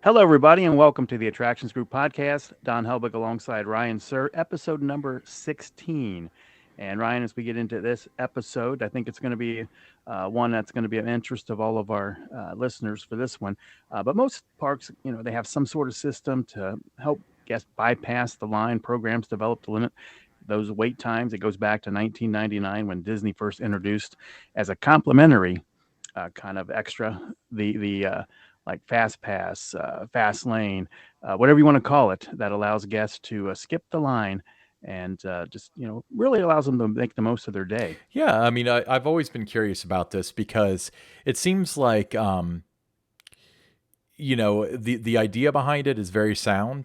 Hello, everybody, and welcome to the Attractions Group podcast. Don Helbig alongside Ryan Suhr, episode number 16. And Ryan, as we get into this episode, I think it's going to be one that's going to be of interest of all of our listeners for this one. But most parks, they have some sort of system to help guests bypass the line. Programs developed to limit those wait times. It goes back to 1999 when Disney first introduced as a complimentary kind of extra the like Fast Pass, Fast Lane, whatever you want to call it, that allows guests to skip the line and just really allows them to make the most of their day. Yeah, I mean, I've always been curious about this because it seems like, the idea behind it is very sound.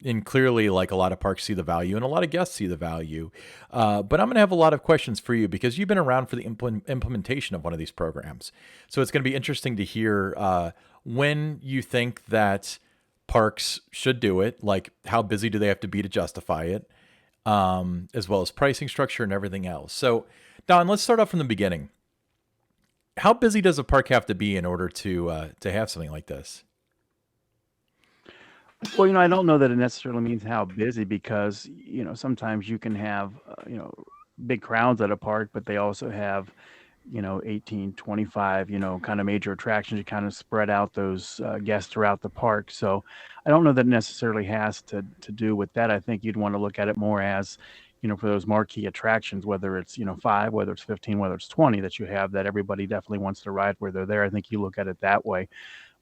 And clearly, like a lot of parks see the value and a lot of guests see the value. But I'm going to have a lot of questions for you because you've been around for the implementation of one of these programs. So it's going to be interesting to hear when you think that parks should do it, like how busy do they have to be to justify it, as well as pricing structure and everything else. So, Don, let's start off from the beginning. How busy does a park have to be in order to have something like this? Well, I don't know that it necessarily means how busy because sometimes you can have big crowds at a park, but they also have 18, 25, kind of major attractions. You kind of spread out those guests throughout the park. So I don't know that necessarily has to do with that. I think you'd want to look at it more as, for those marquee attractions, whether it's, five, whether it's 15, whether it's 20 that you have that everybody definitely wants to ride where they're there. I think you look at it that way.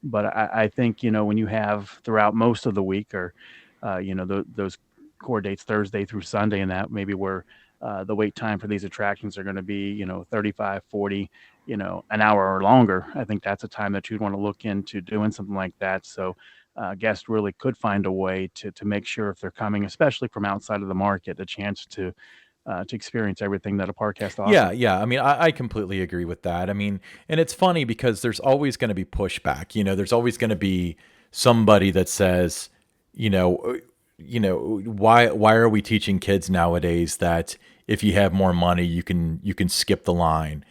But I think, when you have throughout most of the week or, those core dates, Thursday through Sunday, and that maybe where the wait time for these attractions are going to be, 35, 40, an hour or longer. I think that's a time that you'd want to look into doing something like that. So guests really could find a way to make sure if they're coming, especially from outside of the market, a chance to experience everything that a park has to Yeah, offer. yeah. I mean, I completely agree with that. I mean, and it's funny because there's always going to be pushback. There's always going to be somebody that says, you know, why are we teaching kids nowadays that if you have more money, you can skip the line?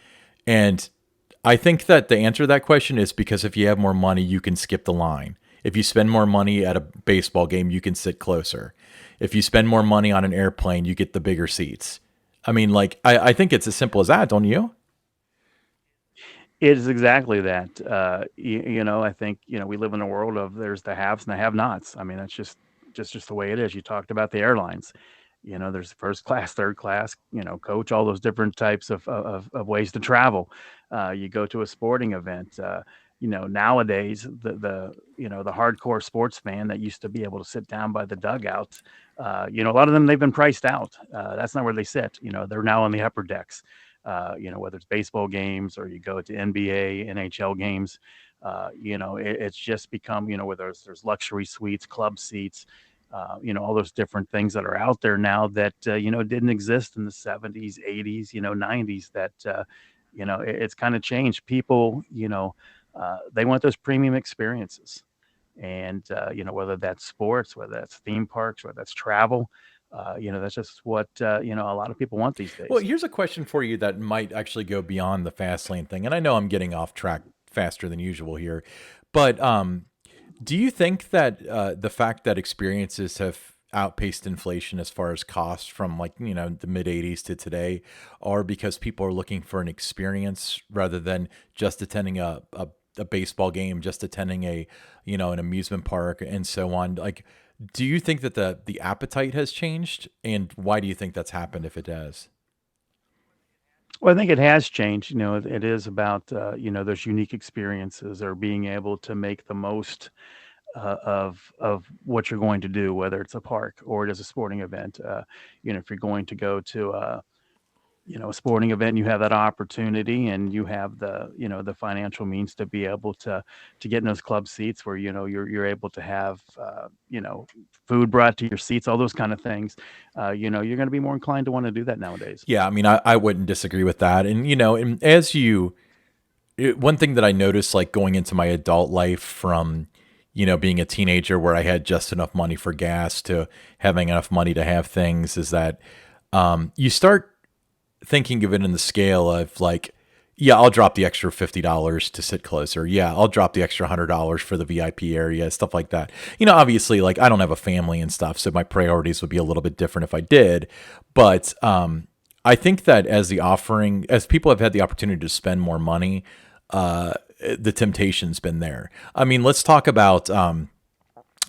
And I think that the answer to that question is because if you have more money, you can skip the line. If you spend more money at a baseball game, you can sit closer. If you spend more money on an airplane, you get the bigger seats. I mean, like, I think it's as simple as that, don't you? It is exactly that. I think we live in a world of there's the haves and the have-nots. I mean, that's just the way it is. You talked about the airlines. There's first class, third class, coach, all those different types of ways to travel. You go to a sporting event. Nowadays the hardcore sports fan that used to be able to sit down by the dugout. A lot of them they've been priced out. That's not where they sit. They're now on the upper decks. Whether it's baseball games or you go to NBA, NHL games, it's just become, where there's luxury suites, club seats, all those different things that are out there now that, didn't exist in the 70s, 80s, 90s that, it's kind of changed. People, they want those premium experiences. And, whether that's sports, whether that's theme parks, whether that's travel, that's just what, a lot of people want these Well, days. here's a question for you that might actually go beyond the fast lane thing. And I know I'm getting off track faster than usual here, but do you think that the fact that experiences have outpaced inflation as far as cost from like, the mid 80s to today are because people are looking for an experience rather than just attending a baseball game, just attending an amusement park and so on? Like, do you think that the appetite has changed, and why do you think that's happened if it has? Well, I think it has changed. It is about those unique experiences or being able to make the most of what you're going to do, whether it's a park or it is a sporting event. If you're going to go to a sporting event, you have that opportunity, and you have the financial means to be able to get in those club seats where you're able to have food brought to your seats, all those kind of things. You're going to be more inclined to want to do that nowadays. Yeah, I mean, I wouldn't disagree with that. And, and as one thing that I noticed, like going into my adult life from, being a teenager where I had just enough money for gas to having enough money to have things is that you start thinking of it in the scale of like, Yeah, I'll drop the extra $50 to sit closer. Yeah, I'll drop the extra $100 for the VIP area, stuff like that. Obviously, like I don't have a family and stuff, so my priorities would be a little bit different if I did. But I think that as people have had the opportunity to spend more money, the temptation's been there. I mean, let's talk about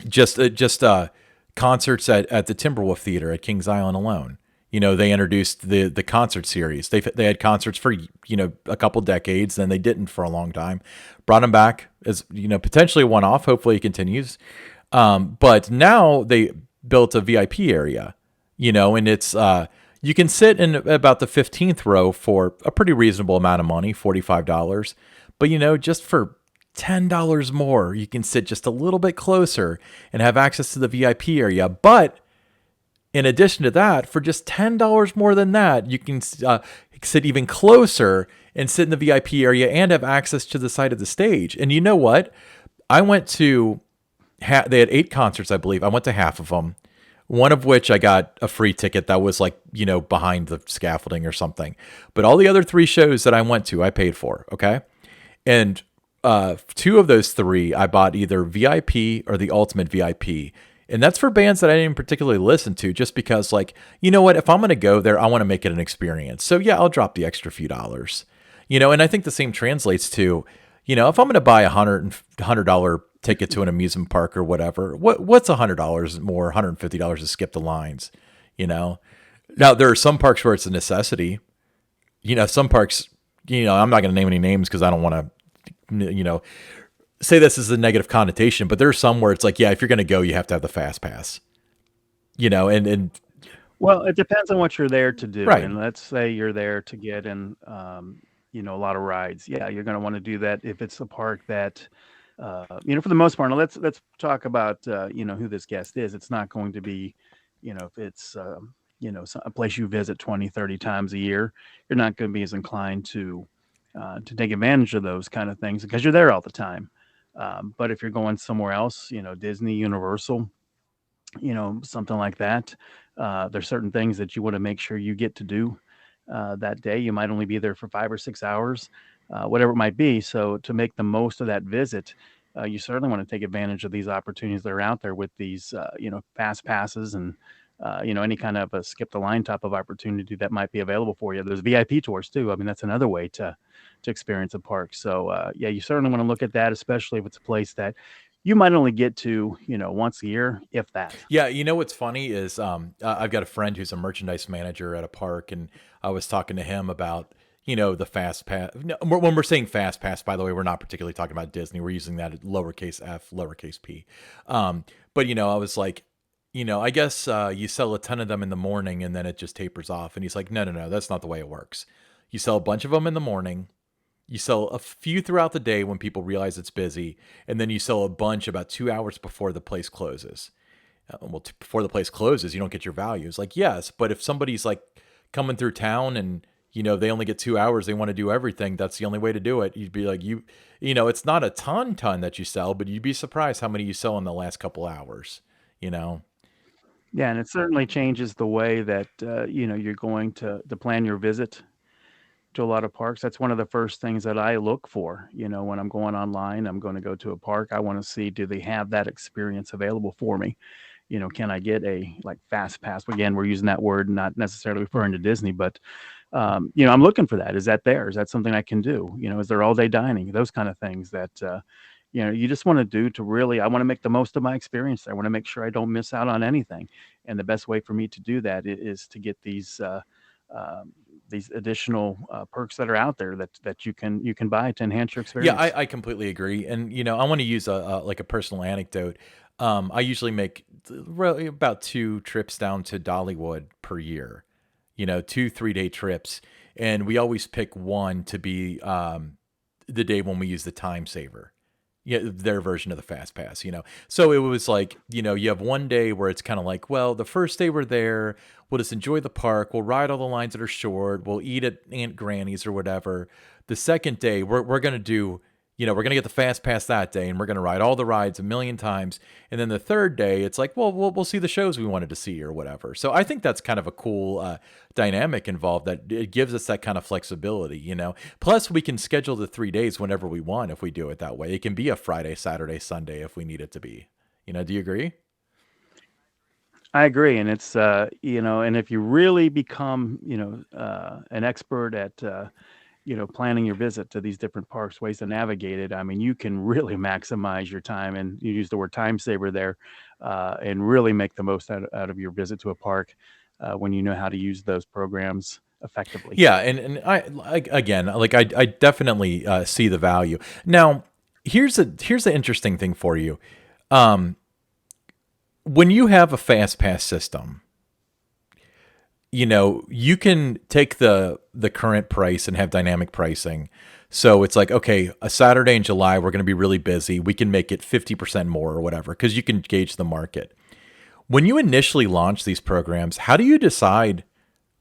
just concerts at the Timberwolf Theater at Kings Island alone. They introduced the concert series. They had concerts for a couple decades, then they didn't for a long time. Brought them back as potentially one off. Hopefully it continues. But now they built a VIP area. And it's you can sit in about the 15th row for a pretty reasonable amount of money, $45. But just for $10 more, you can sit just a little bit closer and have access to the VIP area. But in addition to that, for just $10 more than that, you can sit even closer and sit in the VIP area and have access to the side of the stage. And you know what? I went to, they had 8 concerts, I believe. I went to half of them, one of which I got a free ticket that was like, behind the scaffolding or something. But all the other 3 shows that I went to, I paid for, okay? And 2 of those 3, I bought either VIP or the Ultimate VIP. And that's for bands that I didn't particularly listen to, just because, like, you know what? If I'm going to go there, I want to make it an experience. So, yeah, I'll drop the extra few dollars. And I think the same translates to, if I'm going to buy $100 ticket to an amusement park or whatever, what's $100 more, $150 to skip the lines? Now, there are some parks where it's a necessity. Some parks, I'm not going to name any names because I don't want to, say this is a negative connotation, but there's some where it's like, yeah, if you're going to go, you have to have the fast pass, and Well, it depends on what you're there to do. right. And let's say you're there to get in, a lot of rides. Yeah, you're going to want to do that if it's a park that, for the most part. Now let's talk about, who this guest is. It's not going to be, if it's, a place you visit 20, 30 times a year, you're not going to be as inclined to take advantage of those kind of things because you're there all the time. But if you're going somewhere else, Disney, Universal, something like that. There's certain things that you want to make sure you get to do that day. You might only be there for 5 or 6 hours, whatever it might be. So to make the most of that visit, you certainly want to take advantage of these opportunities that are out there with these, fast passes and, any kind of a skip the line type of opportunity that might be available for you. There's VIP tours too. I mean, that's another way to experience a park. So yeah, you certainly want to look at that, especially if it's a place that you might only get to, once a year, if that. Yeah, what's funny is I've got a friend who's a merchandise manager at a park, and I was talking to him about the fast pass. No, when we're saying fast pass, by the way, we're not particularly talking about Disney. We're using that at lowercase f, lowercase p. But I was like, I guess you sell a ton of them in the morning and then it just tapers off. And he's like, no, no, no, that's not the way it works. You sell a bunch of them in the morning. You sell a few throughout the day when people realize it's busy, and then you sell a bunch about 2 hours before the place closes. Before the place closes, you don't get your value. It's like, yes, but if somebody's like coming through town and they only get 2 hours, they want to do everything. That's the only way to do it. You'd be like, it's not a ton that you sell, but you'd be surprised how many you sell in the last couple hours. You know, Yeah, and it certainly changes the way that you're going to plan your visit to a lot of parks. That's one of the first things that I look for. When I'm going online, I'm going to go to a park. I want to see, do they have that experience available for me? Can I get a like fast pass? Again, we're using that word, not necessarily referring to Disney, but I'm looking for that. Is that there? Is that something I can do? Is there all day dining? Those kind of things that you just want to do to really. I want to make the most of my experience. I want to make sure I don't miss out on anything. And the best way for me to do that is to get these additional perks that are out there that you can buy to enhance your yeah, experience. I completely agree. And I want to use like a personal anecdote. I usually make really about 2 trips down to Dollywood per year. 2 3-day trips, and we always pick one to be the day when we use the time saver. Yeah, their version of the fast pass. So it was like, you have one day where it's kind of like, well, the first day we're there, we'll just enjoy the park, we'll ride all the lines that are short, we'll eat at Aunt Granny's or whatever. The second day we're going to do, we're going to get the fast pass that day and we're going to ride all the rides a million times. And then the third day, it's like, well, we'll see the shows we wanted to see or whatever. So I think that's kind of a cool dynamic involved, that it gives us that kind of flexibility. Plus, we can schedule the 3 days whenever we want if we do it that way. It can be a Friday, Saturday, Sunday if we need it to be. Do you agree? I agree, and it's and if you really become an expert at planning your visit to these different parks, ways to navigate it. I mean, you can really maximize your time, and you use the word time saver there, and really make the most out of your visit to a park when you know how to use those programs effectively. Yeah, and again, like I definitely see the value. Now, here's the interesting thing for you. Um, when you have a fast pass system, you can take the current price and have dynamic pricing. So it's like, okay, a Saturday in July, we're going to be really busy. We can make it 50% more or whatever, because you can gauge the market. When you initially launch these programs, how do you decide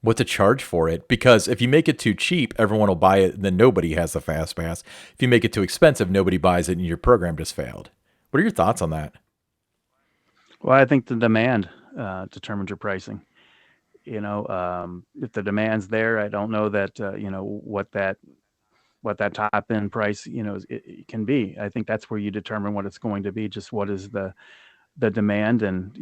what to charge for it? Because if you make it too cheap, everyone will buy it, and then nobody has the fast pass. If you make it too expensive, nobody buys it, and your program just failed. What are your thoughts on that? Well, I think the demand determines your pricing. If the demand's there, I don't know that what that top end price it can be. I think that's where you determine what it's going to be. Just what is the demand, and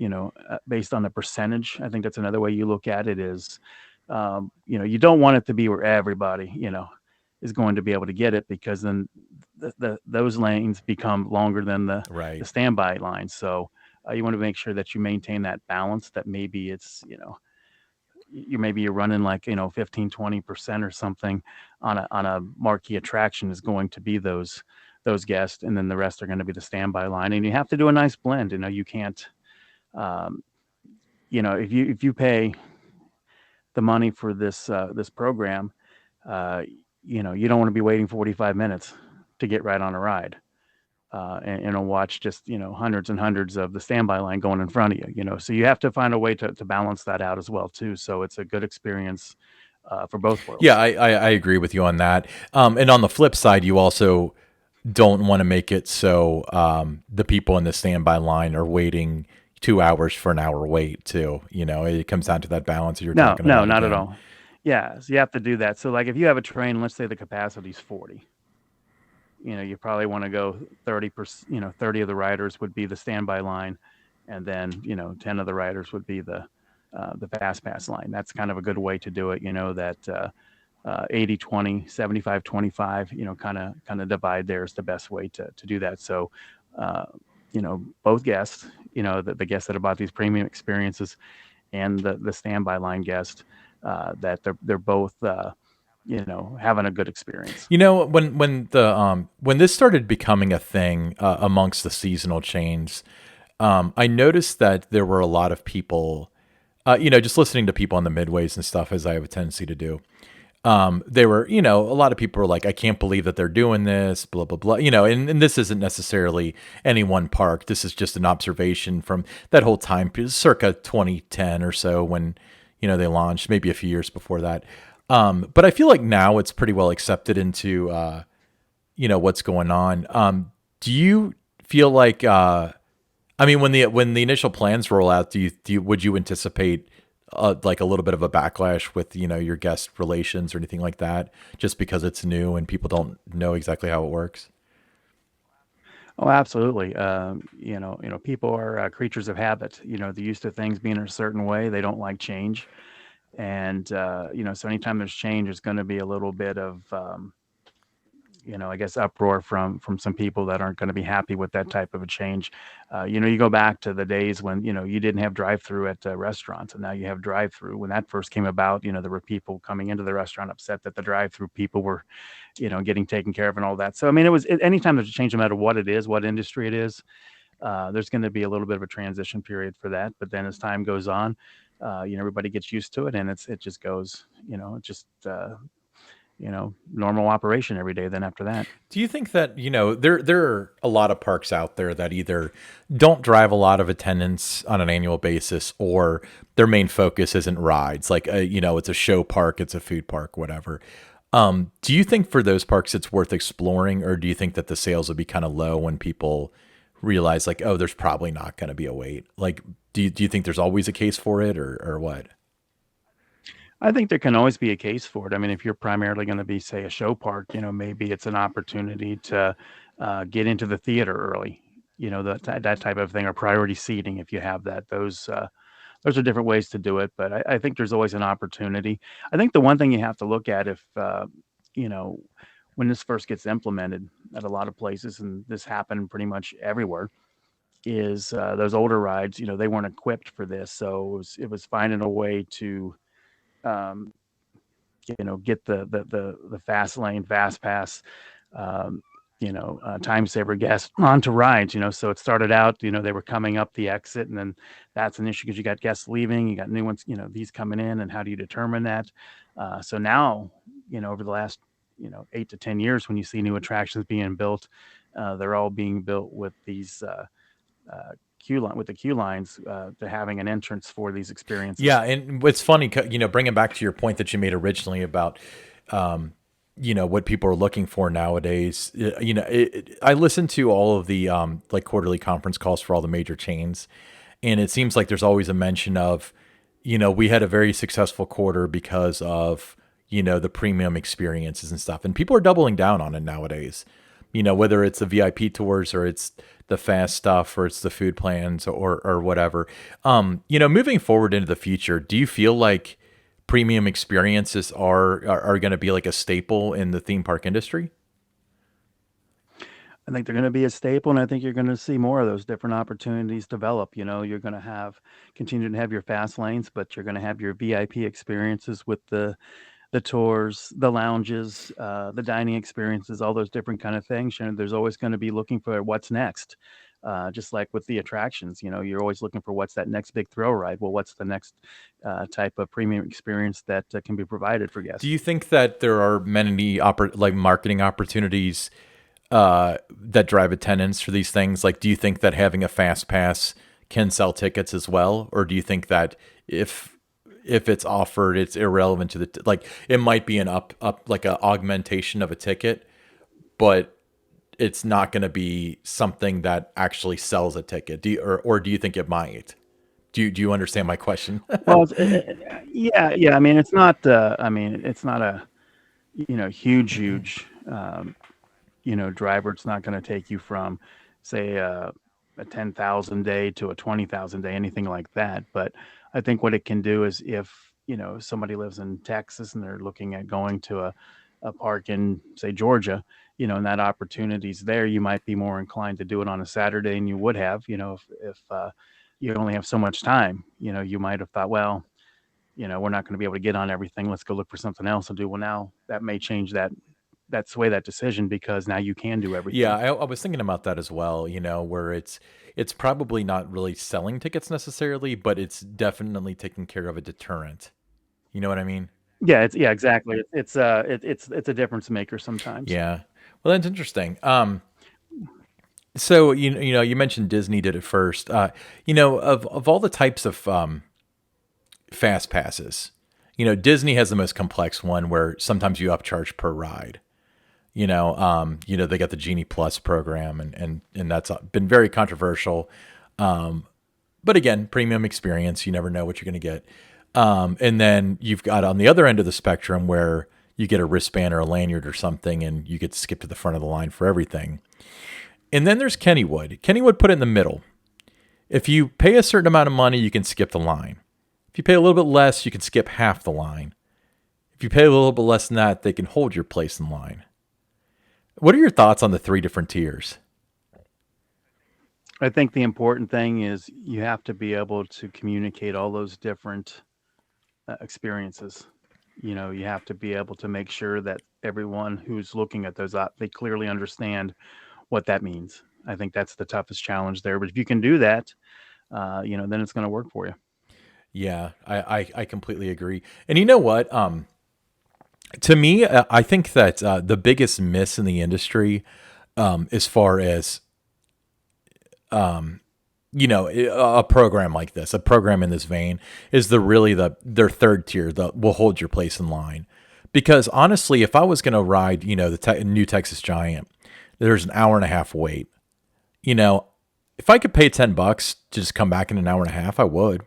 based on the percentage. I think that's another way you look at it is, you don't want it to be where everybody is going to be able to get it, because then those lanes become longer than the Right. standby lines. So you want to make sure that you maintain that balance, that maybe it's maybe you're running like 15-20% or something on a marquee attraction is going to be those guests, and then the rest are going to be the standby line, and you have to do a nice blend. You can't, um, if you pay the money for this program, uh, you don't want to be waiting 45 minutes to get right on a ride, and watch just hundreds and hundreds of the standby line going in front of you. So you have to find a way to balance that out as well too, so it's a good experience for both Yeah, worlds. I agree with you on that. And on the flip side, you also don't want to make it so the people in the standby line are waiting 2 hours for an hour wait too. It comes down to that balance that you're No, talking no, about not at again. all. Yeah, so you have to do that. So like if you have a train, let's say the capacity is 40, you probably want to go 30%. 30 of the riders would be the standby line, and then 10 of the riders would be the fast pass line. That's kind of a good way to do it. That 80-20, 75-25. Kind of divide there is the best way to do that. So both guests, the guests that have bought these premium experiences, and the standby line guest, that they're both having a good experience. When this started becoming a thing amongst the seasonal chains, I noticed that there were a lot of people, just listening to people on the midways and stuff, as I have a tendency to do. They were, a lot of people were like, I can't believe that they're doing this, blah, blah, blah, and this isn't necessarily any one park. This is just an observation from that whole time, circa 2010 or so, when, they launched, maybe a few years before that. But I feel like now it's pretty well accepted into, what's going on. Do you feel like, I mean, when the initial plans roll out, would you anticipate like a little bit of a backlash with your guest relations or anything like that, just because it's new and people don't know exactly how it works? Oh, absolutely. People are creatures of habit. They're used to things being a certain way. They don't like change, and so anytime there's change, there's going to be a little bit of I guess uproar from some people that aren't going to be happy with that type of a change. You go back to the days when you didn't have drive-through at restaurants, and now you have drive-through. When that first came about, there were people coming into the restaurant upset that the drive-through people were getting taken care of and all that. So I mean, anytime there's a change, no matter what it is, what industry it is, there's going to be a little bit of a transition period for that. But then as time goes on, everybody gets used to it, and it just goes, it just normal operation every day then after that. Do you think that there are a lot of parks out there that either don't drive a lot of attendance on an annual basis, or their main focus isn't rides, like it's a show park, it's a food park, whatever. Do you think for those parks it's worth exploring, or do you think that the sales would be kind of low when people realize like, oh, there's probably not going to be a wait? Like, do you think there's always a case for it, or what? I think there can always be a case for it. I mean, if you're primarily going to be, say, a show park, maybe it's an opportunity to get into the theater early. That type of thing, or priority seating if you have that. Those are different ways to do it, but I think there's always an opportunity. I think the one thing you have to look at if you know when this first gets implemented at a lot of places, and this happened pretty much everywhere, is those older rides. They weren't equipped for this, so it was finding a way to um, get the fast lane, fast pass, um, time saver guests onto rides. So it started out, they were coming up the exit, and then that's an issue because you got guests leaving, you got new ones, these coming in, and how do you determine that? So now, over the last 8 to 10 years, when you see new attractions being built, they're all being built with these queue line with the queue lines to having an entrance for these experiences. Yeah, and what's funny, bringing back to your point that you made originally about, what people are looking for nowadays. I listen to all of the like quarterly conference calls for all the major chains, and it seems like there's always a mention of, we had a very successful quarter because of the premium experiences and stuff, and people are doubling down on it nowadays. Whether it's the VIP tours or it's the fast stuff or it's the food plans or whatever. Moving forward into the future, do you feel like premium experiences are going to be like a staple in the theme park industry? I think they're going to be a staple, and I think you're going to see more of those different opportunities develop. You're going to continue to have your fast lanes, but you're going to have your VIP experiences with the tours, the lounges, the dining experiences, all those different kind of things. There's always going to be looking for what's next. Just like with the attractions, you're always looking for what's that next big thrill ride. Well, what's the next type of premium experience that can be provided for Do guests? you think that there are many like marketing opportunities that drive attendance for these things? Like, do you think that having a fast pass can sell tickets as well, or do you think that if it's offered, it's irrelevant to like it might be an up like a augmentation of a ticket, but it's not going to be something that actually sells a ticket? Or do you think it might? Do you understand my question? Well, yeah, yeah. I mean, it's not. It's not a huge driver. It's not going to take you from, say, a 10,000 day to a 20,000 day, anything like that. But I think what it can do is if, somebody lives in Texas and they're looking at going to a park in, say, Georgia, and that opportunity's there, you might be more inclined to do it on a Saturday than you would have, if you only have so much time. You might have thought, well, we're not going to be able to get on everything. Let's go look for something else to do. Well, now that may change that sway that decision because now you can do Yeah, everything. I was thinking about that as well. Where it's probably not really selling tickets necessarily, but it's definitely taking care of a deterrent. You know what I mean? Yeah, exactly. It's a difference maker sometimes. Yeah. Well, that's interesting. So you mentioned Disney did it first. Of all the types of fast passes, Disney has the most complex one where sometimes you upcharge per ride. They got the Genie Plus program, and that's been very controversial. But again, premium experience, you never know what you're going to get. And then you've got on the other end of the spectrum where you get a wristband or a lanyard or something, and you get to skip to the front of the line for everything. And then there's Kennywood. Kennywood put it in the middle. If you pay a certain amount of money, you can skip the line. If you pay a little bit less, you can skip half the line. If you pay a little bit less than that, they can hold your place in line. What are your thoughts on the three different tiers? I think the important thing is you have to be able to communicate all those different experiences. You have to be able to make sure that everyone who's looking at those they clearly understand what that means. I think that's the toughest challenge there. But if you can do that, then it's going to work for you. Yeah, I completely agree. And you know what? To me, I think that the biggest miss in the industry, as far as a program like this, a program in this vein, is their third tier, the will hold your place in line. Because honestly, if I was going to ride, the new Texas Giant, there's an hour and a half wait. You know, if I could pay $10 to just come back in an hour and a half, I would.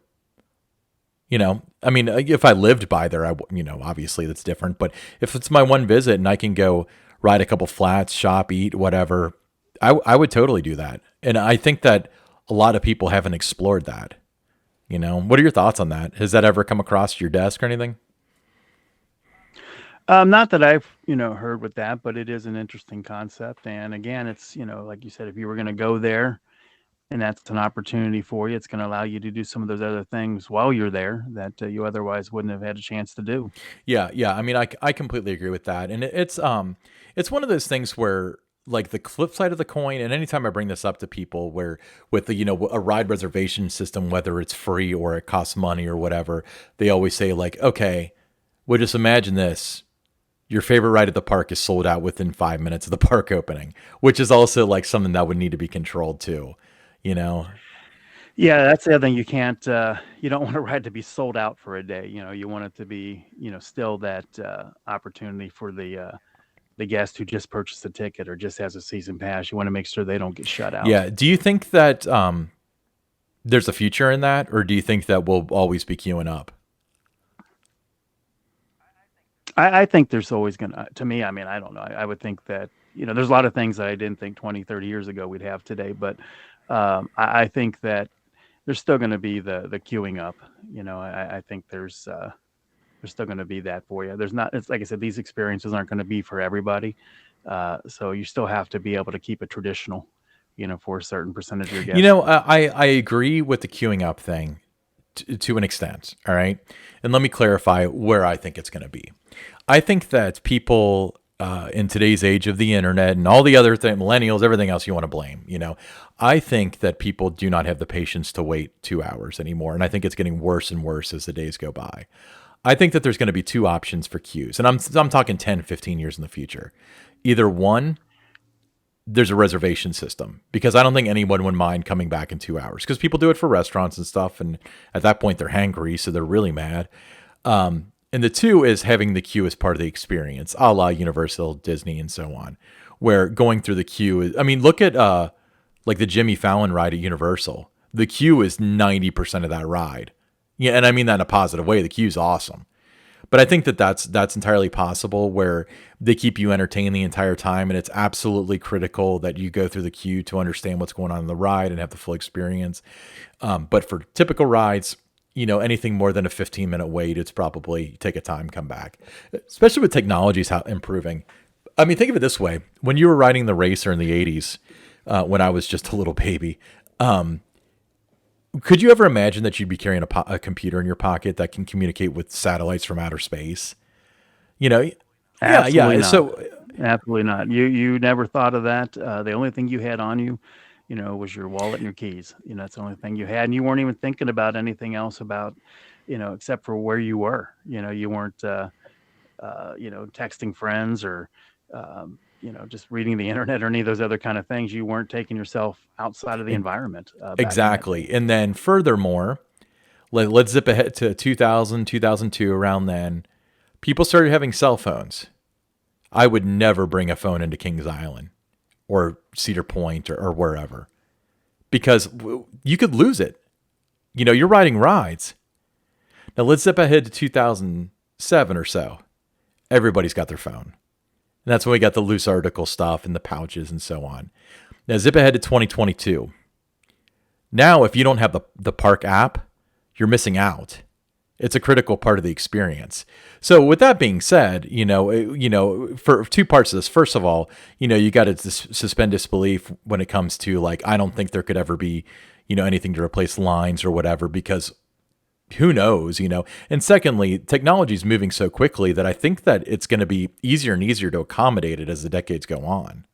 I mean, if I lived by there, obviously that's different. But if it's my one visit and I can go ride a couple flats, shop, eat, whatever, I would totally do that. And I think that a lot of people haven't explored that. What are your thoughts on that? Has that ever come across your desk or anything? Not that I've, heard with that, but it is an interesting concept. And again, it's, like you said, if you were going to go there and that's an opportunity for you, it's going to allow you to do some of those other things while you're there that you otherwise wouldn't have had a chance to do. Yeah, yeah. I mean, I completely agree with that, and it's one of those things where like the flip side of the coin, and anytime I bring this up to people, where with the a ride reservation system, whether it's free or it costs money or whatever, they always say like, okay, well, just imagine this. Your favorite ride at the park is sold out within 5 minutes of the park opening, which is also like something that would need to be controlled too. You know, Yeah, that's the other thing. You can't, you don't want a ride to be sold out for a day. You want it to be, still that opportunity for the guest who just purchased a ticket or just has a season pass. You want to make sure they don't get shut out. yeah. Do you think that there's a future in that, or do you think that we'll always be queuing up? I think there's always going to me, I mean, I don't know. I would think that, there's a lot of things that I didn't think 20, 30 years ago we'd have today, but I think that there's still going to be the queuing up. I think there's still going to be that for you. There's not, it's like I said, these experiences aren't going to be for everybody. So you still have to be able to keep it traditional, for a certain percentage of your guests. I agree with the queuing up thing to an extent. All right. And let me clarify where I think it's going to be. I think that people in today's age of the internet and all the other millennials, everything else you want to blame, I think that people do not have the patience to wait 2 hours anymore. And I think it's getting worse and worse as the days go by. I think that there's going to be two options for queues. And I'm talking 10, 15 years in the future. Either one, there's a reservation system because I don't think anyone would mind coming back in 2 hours because people do it for restaurants and stuff. And at that point, they're hangry, so they're really mad. And the two is having the queue as part of the experience, a la Universal, Disney, and so on, where going through the queue is, I mean, look at like the Jimmy Fallon ride at Universal. The queue is 90% of that ride. Yeah, and I mean that in a positive way. The queue's awesome. But I think that that's entirely possible where they keep you entertained the entire time, and it's absolutely critical that you go through the queue to understand what's going on in the ride and have the full experience. But for typical rides, anything more than a 15-minute wait, it's probably take a time, come back. Especially with technologies how improving. I mean, think of it this way: when you were riding the racer in the '80s, when I was just a little baby, could you ever imagine that you'd be carrying a computer in your pocket that can communicate with satellites from outer space? You know, yeah, Absolutely yeah. not. So Absolutely not. You never thought of that. The only thing you had on you, was your wallet and your keys. That's the only thing you had, and you weren't even thinking about anything else about, except for where you were. You weren't, texting friends or, just reading the internet or any of those other kind of things. You weren't taking yourself outside of the e- environment back in that day. exactly. And then furthermore, let's zip ahead to 2000, 2002. Around then, people started having cell phones. I would never bring a phone into Kings Island or Cedar Point or wherever because you could lose it. You're riding rides. Now let's zip ahead to 2007 or so. Everybody's got their phone. And that's when we got the loose article stuff and the pouches and so on. Now zip ahead to 2022. Now, if you don't have the park app, you're missing out. It's a critical part of the experience. So, with that being said, for two parts of this. First of all, you got to suspend disbelief when it comes to like, I don't think there could ever be, anything to replace lines or whatever because who knows. And secondly, technology is moving so quickly that I think that it's going to be easier and easier to accommodate it as the decades go on.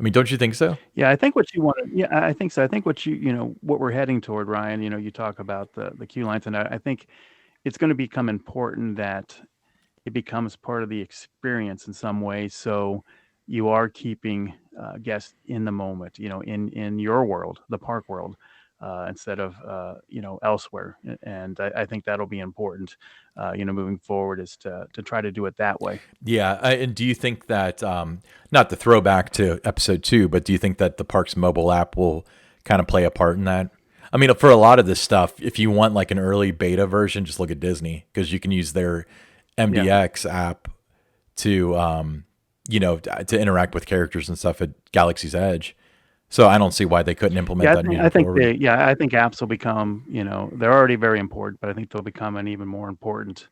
I mean, don't you think so? Yeah, I think what you want to. Yeah, I think so. I think what we're heading toward, Ryan. You talk about the queue lines, and I think it's going to become important that it becomes part of the experience in some way. So you are keeping guests in the moment, in your world, the park world. instead of elsewhere. And I think that'll be important, moving forward, is to try to do it that way. Yeah, and do you think that not to throw back to episode 2, but do you think that the park's mobile app will kind of play a part in that? I mean, for a lot of this stuff, if you want like an early beta version, just look at Disney because you can use their Yeah. MDX app to to interact with characters and stuff at Galaxy's Edge. So I don't see why they couldn't implement Yeah, that I moving think forward. I think apps will become, they're already very important, but I think they'll become an even more important,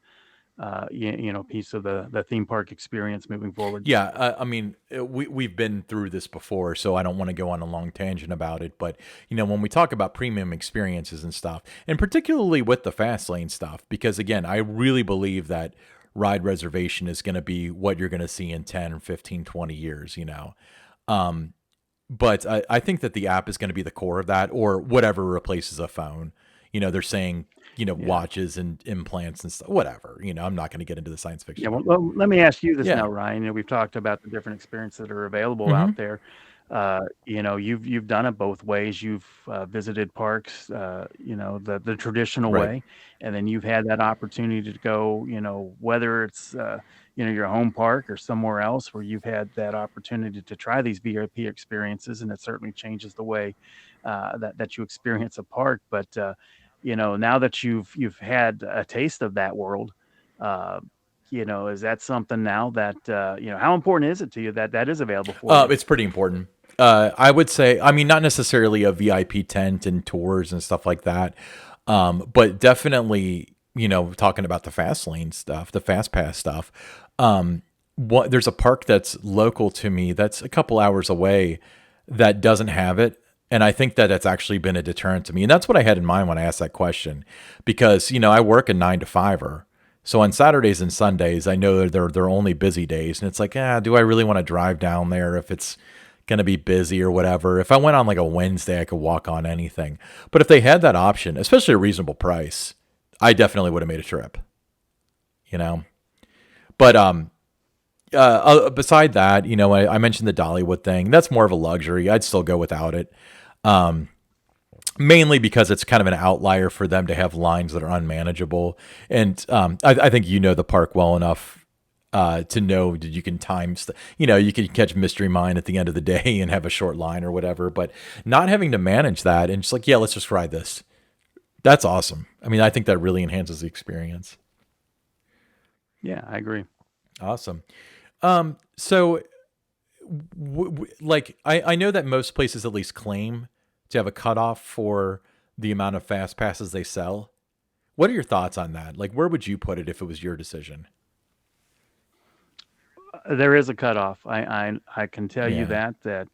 piece of the theme park experience moving forward. Yeah, I mean, we've been through this before, so I don't want to go on a long tangent about it. But when we talk about premium experiences and stuff, and particularly with the fast lane stuff, because again, I really believe that ride reservation is going to be what you're going to see in 10, 15, 20 years. But I think that the app is going to be the core of that, or whatever replaces a phone. They're saying Yeah. watches and implants and stuff, whatever. I'm not going to get into the science Yeah, fiction well, about it. let me ask you this Yeah. now, Ryan. We've talked about the different experiences that are available Hmm. out there. You've done it both ways. You've visited parks, the traditional Right. way, and then you've had that opportunity to go, whether it's your home park or somewhere else, where you've had that opportunity to try these VIP experiences, and it certainly changes the way that you experience a park. But now that you've had a taste of that world. Uh, is that something now that, how important is it to you that that is available for you? It's pretty important. I would say, I mean, not necessarily a VIP tent and tours and stuff like that, but definitely, talking about the fast lane stuff, the fast pass stuff. There's a park that's local to me that's a couple hours away that doesn't have it. And I think that that's actually been a deterrent to me. And that's what I had in mind when I asked that question, because, I work a 9 to 5er. So on Saturdays and Sundays, I know that they're only busy days, and it's like, do I really want to drive down there if it's going to be busy or whatever? If I went on like a Wednesday, I could walk on anything. But if they had that option, especially a reasonable price, I definitely would have made a trip. You know, but beside that, I mentioned the Dollywood thing. That's more of a luxury. I'd still go without it. Mainly because it's kind of an outlier for them to have lines that are unmanageable. And I think the park well enough to know that you can you can catch Mystery Mine at the end of the day and have a short line or whatever. But not having to manage that and just like, yeah, let's just ride this. That's awesome. I mean, I think that really enhances the experience. Yeah, I agree. Awesome. So like I know that most places at least claim to have a cutoff for the amount of fast passes they sell. What are your thoughts on that? Like, where would you put it if it was your decision? There is a cutoff. I can tell you Yeah. that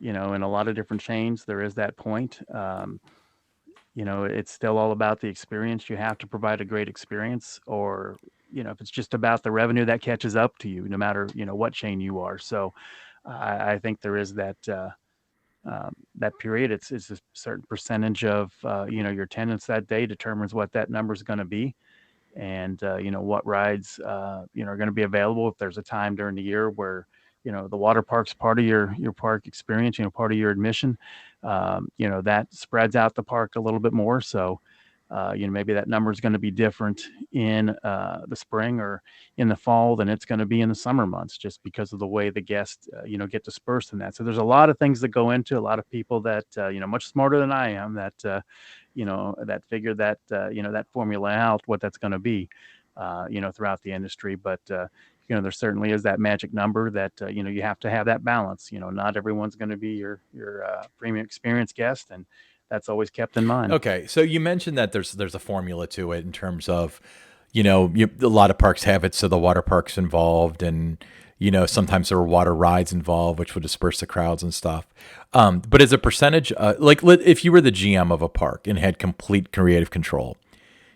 in a lot of different chains there is that point. It's still all about the experience. You have to provide a great experience, or if it's just about the revenue, that catches up to you, no matter what chain you are. So I think there is that period. It's a certain percentage of your attendance that day determines what that number is going to be, and what rides are going to be available. If there's a time during the year where the water park's part of your park experience, part of your admission, that spreads out the park a little bit more. So maybe that number is going to be different in the spring or in the fall than it's going to be in the summer months, just because of the way the guests get dispersed in that. So there's a lot of things that go into, a lot of people that much smarter than I am, that that figure that that formula out, what that's going to be throughout the industry. But there certainly is that magic number that you have to have that balance. Not everyone's going to be your premium experience guest, and that's always kept in mind. Okay, so you mentioned that there's a formula to it in terms of, a lot of parks have it, so the water park's involved, and sometimes there are water rides involved, which would disperse the crowds and stuff. But as a percentage, if you were the GM of a park and had complete creative control,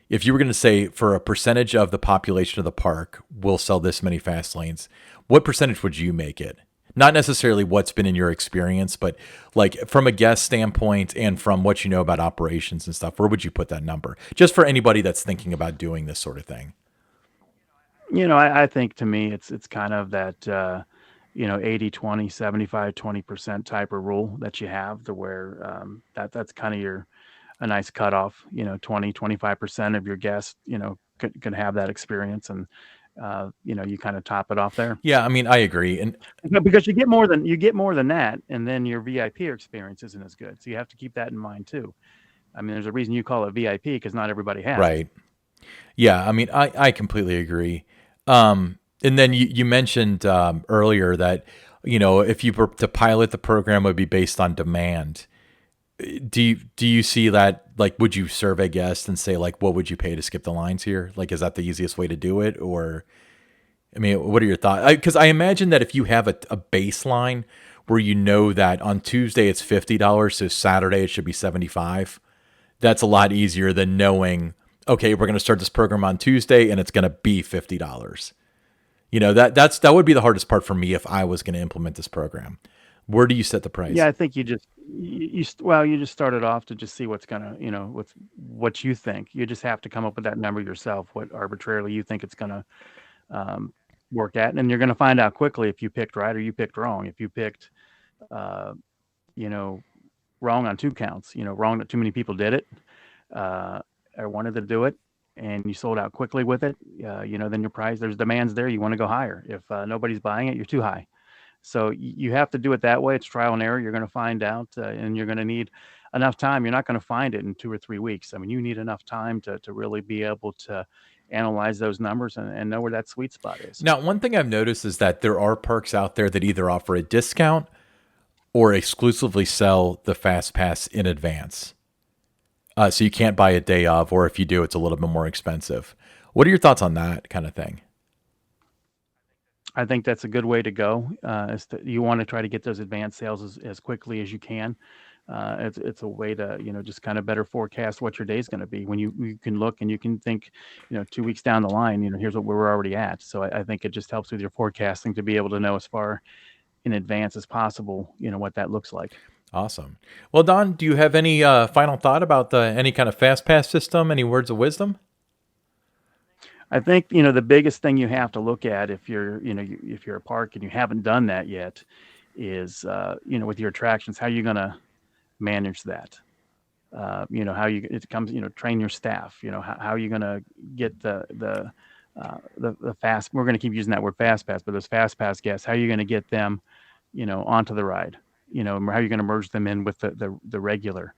if you were going to say for a percentage of the population of the park, we'll sell this many fast lanes, what percentage would you make it? Not necessarily what's been in your experience, but like from a guest standpoint and from what you know about operations and stuff, where would you put that number? Just for anybody that's thinking about doing this sort of thing. I think, to me, it's kind of that. 80, 20, 75, 20% type of rule that you have to where that's kind of your a nice cutoff. 20, 25% of your guests, can have that experience, and you kind of top it off there. Yeah, I mean, I agree. And Because you get more than that, and then your VIP experience isn't as good. So you have to keep that in mind too. I mean, there's a reason you call it VIP because not everybody has it. right. Yeah, I mean, I completely agree. And then you mentioned earlier that, if you were to pilot the program, it would be based on demand. Do you see that, like, would you survey guests and say, like, what would you pay to skip the lines here? Like, is that the easiest way to do it? Or, I mean, what are your thoughts? Because I imagine that if you have a baseline where you know that on Tuesday it's $50, so Saturday it should be 75, that's a lot easier than knowing, okay, we're going to start this program on Tuesday and it's going to be $50. That would be the hardest part for me if I was going to implement this program. Where do you set the Yeah, price? I think you just started off to just see what's gonna, with what you think. You just have to come up with that number yourself, what arbitrarily you think it's gonna um, work at, and you're gonna find out quickly if you picked right or you picked wrong. If you picked, uh, you know, wrong on two counts, wrong that too many people did it, uh, or wanted to do it, and you sold out quickly with it, then your price, there's demands there. You want to go higher. If nobody's buying it, you're too high. So you have to do it that way. It's trial and error. You're going to find out, and you're going to need enough time. You're not going to find it in 2 or 3 weeks. I mean, you need enough time to really be able to analyze those numbers and know where that sweet spot is. Now, one thing I've noticed is that there are parks out there that either offer a discount or exclusively sell the fast pass in advance. So you can't buy a day of, or if you do, it's a little bit more expensive. What are your thoughts on that kind of thing? I think that's a good way to go. You want to try to get those advanced sales as quickly as you can. It's a way to just kind of better forecast what your day is going to be when you can look and you can think 2 weeks down the line, here's what we're already at. So I think it just helps with your forecasting to be able to know as far in advance as possible, what that looks like. Awesome. Well, Don, do you have any final thought about any kind of fast pass system? Any words of wisdom? I think the biggest thing you have to look at if if you're a park and you haven't done that yet is with your attractions, how you going to manage that. How you it comes, train your staff. How are you going to get the fast. We're going to keep using that word fast pass, but those fast pass guests, how are you going to get them, onto the ride? How are you going to merge them in with the regular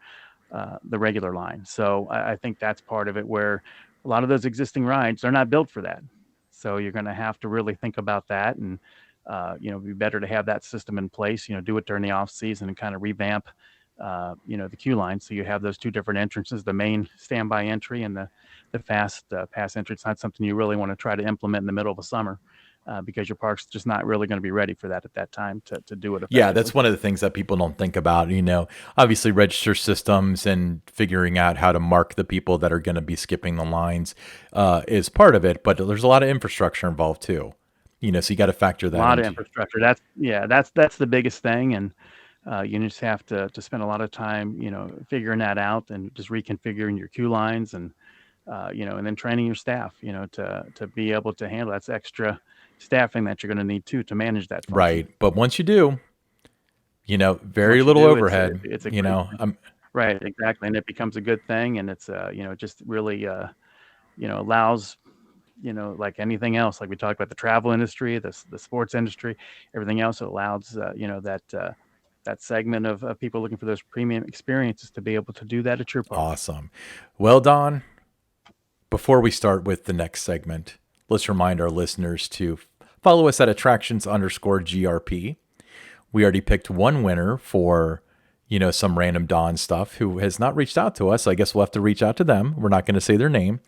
line? So I think that's part of it where a lot of those existing rides are not built for that. So you're going to have to really think about that, and be better to have that system in place. Do it during the off season and kind of revamp, the queue line. So you have those two different entrances: the main standby entry and the fast pass entry. It's not something you really want to try to implement in the middle of the summer. Because your park's just not really going to be ready for that at that time to do it Yeah, that's effectively. one of the things that people don't think about. Obviously, register systems and figuring out how to mark the people that are going to be skipping the lines is part of it, but there's a lot of infrastructure involved too. So you got to factor A that lot of into. infrastructure. That's the biggest thing, and you just have to spend a lot of time, figuring that out and just reconfiguring your queue lines, and then training your staff, to be able to handle that's extra staffing that you're going to need too to manage that function. Right. But once you do, very Once you little do, it's overhead. it's a great thing. Right, exactly, and it becomes a good thing, and it's just really allows, like anything else, like we talked about the travel industry, the sports industry, everything else. It allows that segment of people looking for those premium experiences to be able to do that at your park. Awesome. Well, Don, before we start with the next segment, let's remind our listeners to follow us at attractions_GRP. We already picked one winner for, some random Don stuff who has not reached out to us. So I guess we'll have to reach out to them. We're not going to say their name.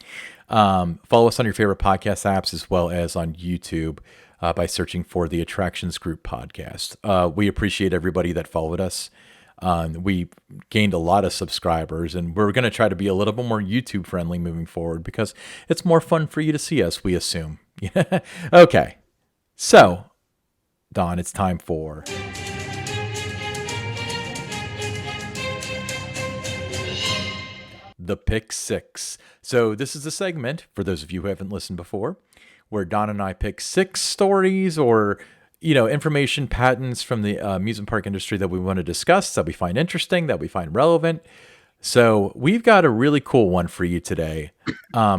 Follow us on your favorite podcast apps as well as on YouTube by searching for the Attractions Group podcast. We appreciate everybody that followed us. We gained a lot of subscribers, and we're going to try to be a little bit more YouTube friendly moving forward because it's more fun for you to see us, we assume. Okay. So, Don, it's time for the Pick Six. So, this is a segment, for those of you who haven't listened before, where Don and I pick 6 stories or information patents from the amusement park industry that we want to discuss, that we find interesting, that we find relevant. So we've got a really cool one for you today.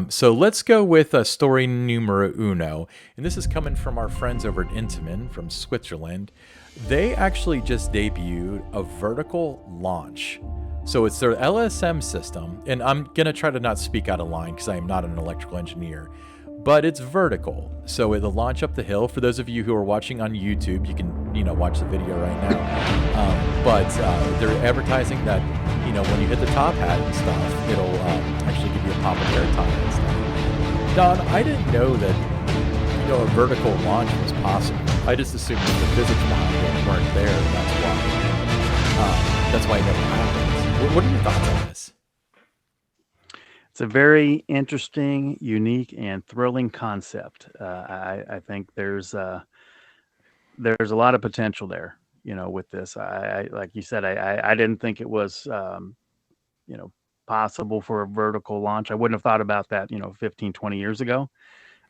So let's go with story numero uno. And this is coming from our friends over at Intamin from Switzerland. They actually just debuted a vertical launch. So it's their LSM system. And I'm going to try to not speak out of line because I am not an electrical engineer. But it's vertical, so it'll launch up the hill. For those of you who are watching on YouTube, you can watch the video right now. But they're advertising that when you hit the top hat and stuff, it'll actually give you a pop of airtime and stuff. Don, I didn't know that a vertical launch was possible. I just assumed that the physics behind it weren't there. That's why it never happens. What are your thoughts on this? It's a very interesting, unique, and thrilling concept. I think there's a lot of potential there. With this, I like you said, I didn't think it was you know possible for a vertical launch. I wouldn't have thought about that 15, 20 years ago.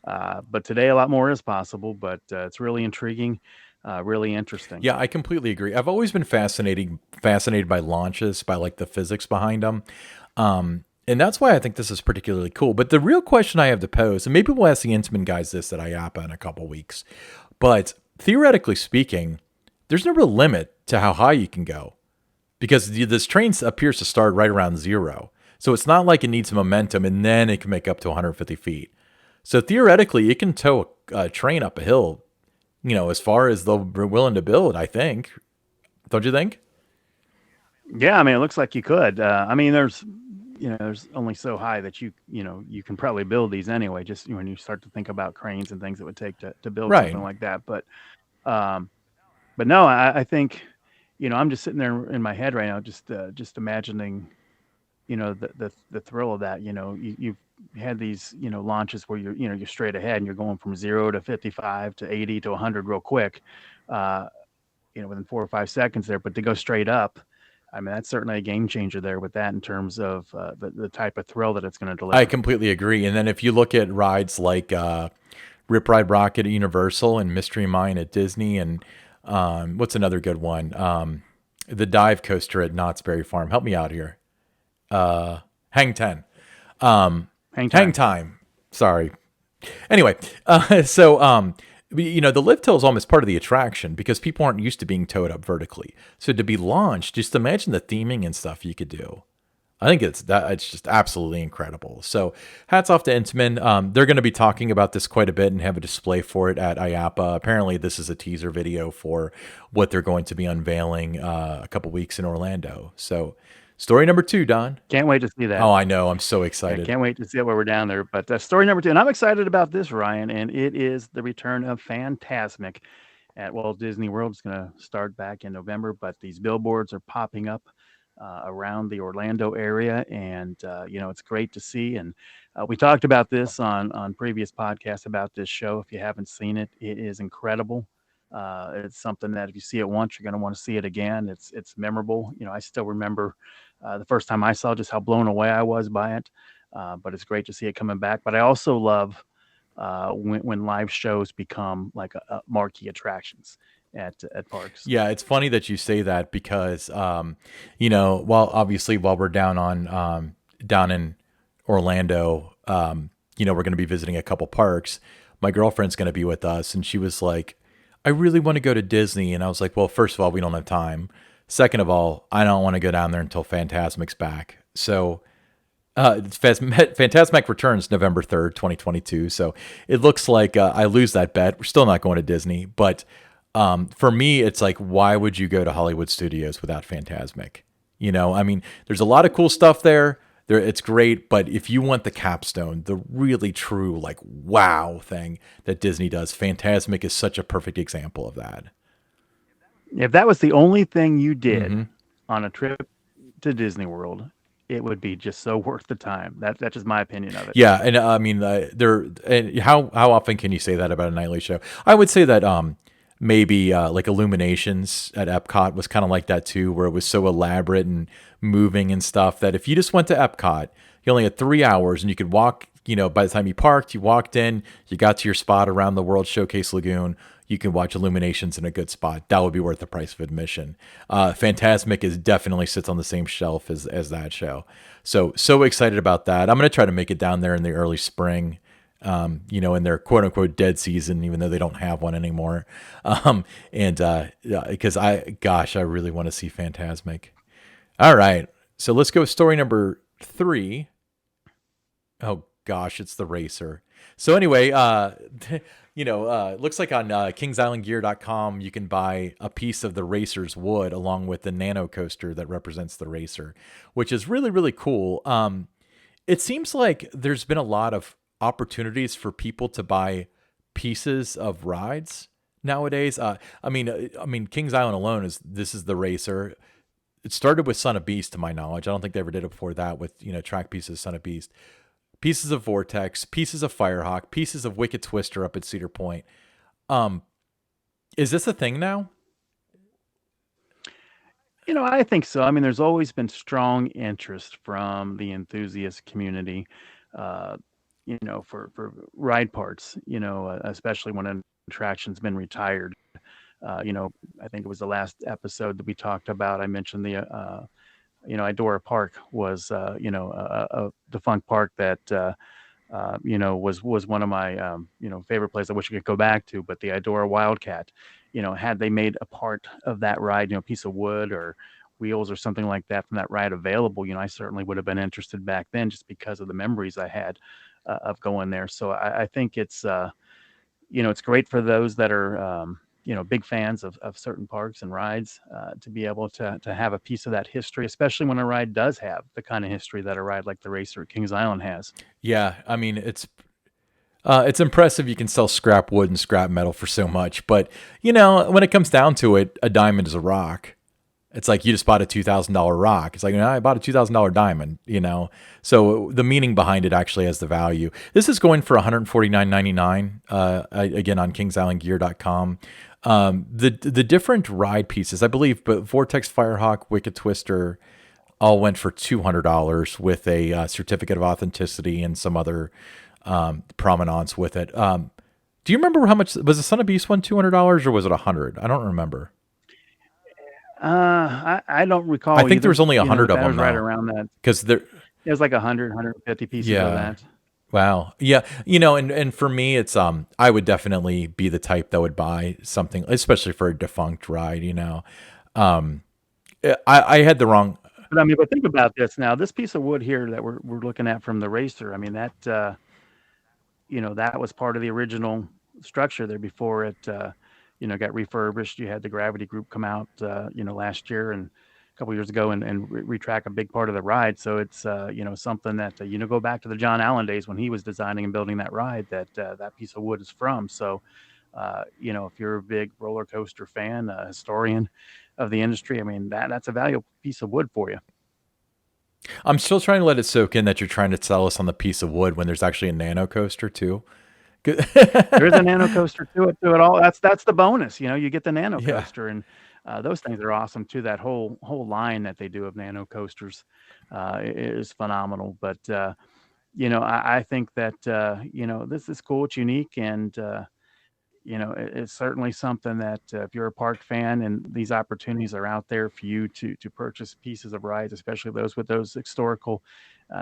But today, a lot more is possible. But it's really intriguing, really interesting. Yeah, I completely agree. I've always been fascinated by launches, by like the physics behind them. And that's why I think this is particularly cool. But the real question I have to pose, and maybe we'll ask the Intamin guys this at IAPA in a couple weeks, but theoretically speaking, there's no real limit to how high you can go because this train appears to start right around zero. So it's not like it needs momentum and then it can make up to 150 feet. So theoretically, it can tow a train up a hill, as far as they're willing to build, I think. Don't you think? Yeah, I mean, it looks like you could. I mean, there's only so high that you can probably build these anyway. Just when you start to think about cranes and things it would take to build Right. something like that. Um, but no, I think I'm just sitting there in my head right now, just imagining the thrill of that. You've had these launches where you're straight ahead and you're going from 0 to 55 to 80 to 100 real quick, uh, within 4 or 5 seconds there. But to go straight up, I mean, that's certainly a game changer there with that in terms of the type of thrill that it's going to I deliver. completely agree. And then if you look at rides like Rip Ride Rocket at Universal and Mystery Mine at Disney, and what's another good one? The dive coaster at Knott's Berry Farm. Help me out here. Hang 10. Hang Hang time. time. Sorry. Anyway, so the lift hill is almost part of the attraction because people aren't used to being towed up vertically. So to be launched, just imagine the theming and stuff you could do. I think it's just absolutely incredible. So hats off to Intamin. They're going to be talking about this quite a bit and have a display for it at IAPA. Apparently, this is a teaser video for what they're going to be unveiling a couple weeks in Orlando. So story number 2, Don. Can't wait to see that. Oh, I know. I'm so Yeah, excited. can't wait to see it while we're down there. But story number 2, and I'm excited about this, Ryan, and it is the return of Fantasmic at Walt Disney World. It's going to start back in November, but these billboards are popping up around the Orlando area, and it's great to see. And we talked about this on previous podcasts about this show. If you haven't seen it, it is incredible. It's something that if you see it once, you're going to want to see it again. It's memorable. I still remember the first time I saw just how blown away I was by it. But it's great to see it coming back. But I also love when live shows become like a marquee attractions at parks. Yeah, it's funny that you say that because, while we're down in Orlando, we're going to be visiting a couple parks. My girlfriend's going to be with us, and she was like, "I really want to go to Disney," and I was like, "Well, first of all, we don't have time. Second of all, I don't want to go down there until Fantasmic's back." So Fantasmic returns November 3rd, 2022. So it looks like I lose that bet. We're still not going to Disney. But for me, it's like, why would you go to Hollywood Studios without Fantasmic? I mean, there's a lot of cool stuff there. It's great. But if you want the capstone, the really true, like, wow thing that Disney does, Fantasmic is such a perfect example of that. If that was the only thing you did Hmm. on a trip to Disney World, it would be just so worth the time. That's just my opinion of it. Yeah, and I mean, how often can you say that about a nightly show? I would say that maybe like Illuminations at Epcot was kind of like that too, where it was so elaborate and moving and stuff that if you just went to Epcot, you only had 3 hours and you could walk, by the time you parked, you walked in, you got to your spot around the World Showcase Lagoon, you can watch Illuminations in a good spot. That would be worth the price of admission. Fantasmic is definitely sits on the same shelf as that show. So excited about that. I'm gonna try to make it down there in the early spring. In their quote unquote dead season, even though they don't have one anymore. And because I really want to see Fantasmic. All right, so let's go story number 3. Oh gosh, it's the racer. So anyway, looks like on kingsislandgear.com you can buy a piece of the racer's wood along with the nano coaster that represents the racer, which is really really cool. It seems like there's been a lot of opportunities for people to buy pieces of rides nowadays. I mean, Kings Island alone is the racer. It started with Son of Beast, to my knowledge. I don't think they ever did it before that with track pieces of Son of Beast, pieces of Vortex, pieces of Firehawk, pieces of Wicked Twister up at Cedar Point. Um, is this a thing now? I think so. I mean, there's always been strong interest from the enthusiast community, uh, for ride parts. Especially when an attraction's been retired. I think it was the last episode that we talked about. I mentioned Idora Park was, a defunct park that, was one of my, favorite places I wish I could go back to. But the Idora Wildcat, had they made a part of that ride, a piece of wood or wheels or something like that from that ride available, I certainly would have been interested back then just because of the memories I had of going there. So I think it's great for those that are, big fans of certain parks and rides, to be able to have a piece of that history, especially when a ride does have the kind of history that a ride like the Racer at Kings Island has. Yeah, I mean it's impressive you can sell scrap wood and scrap metal for so much, but when it comes down to it, a diamond is a rock. It's like you just bought a $2,000 rock. It's like, no, I bought a $2,000 diamond. So the meaning behind it actually has the value. This is going for $149.99. Again on kingsislandgear.com. The different ride pieces, I believe, but Vortex, Firehawk, Wicked Twister all went for $200 with a certificate of authenticity and some other provenance with it. Do you remember how much was the Son of Beast one? $200 or was it 100? I don't remember. I don't I recall think there either. was only 100 But of that them was right though, around that. because there. It was like 100, 150 pieces of Yeah. that. Wow. Yeah. And for me, it's I would definitely be the type that would buy something, especially for a defunct ride. Um, I had the wrong. But I mean, but think about this now. This piece of wood here that we're looking at from the Racer. I mean, that was part of the original structure there before it, got refurbished. You had the Gravity Group come out, last year and a couple years ago and retrack a big part of the ride. So it's, something that, go back to the John Allen days when he was designing and building that ride that piece of wood is from. So, if you're a big roller coaster fan, a historian of the industry, I mean, that's a valuable piece of wood for you. I'm still trying to let it soak in that you're trying to sell us on the piece of wood when there's actually a nano coaster too. There is a nano coaster to it all. That's the bonus. You get the nano Yeah. coaster, and those things are awesome too. That whole line that they do of nano coasters is phenomenal. But I think that this is cool. It's unique, and it's certainly something that if you're a park fan and these opportunities are out there for you to purchase pieces of rides, especially those with those historical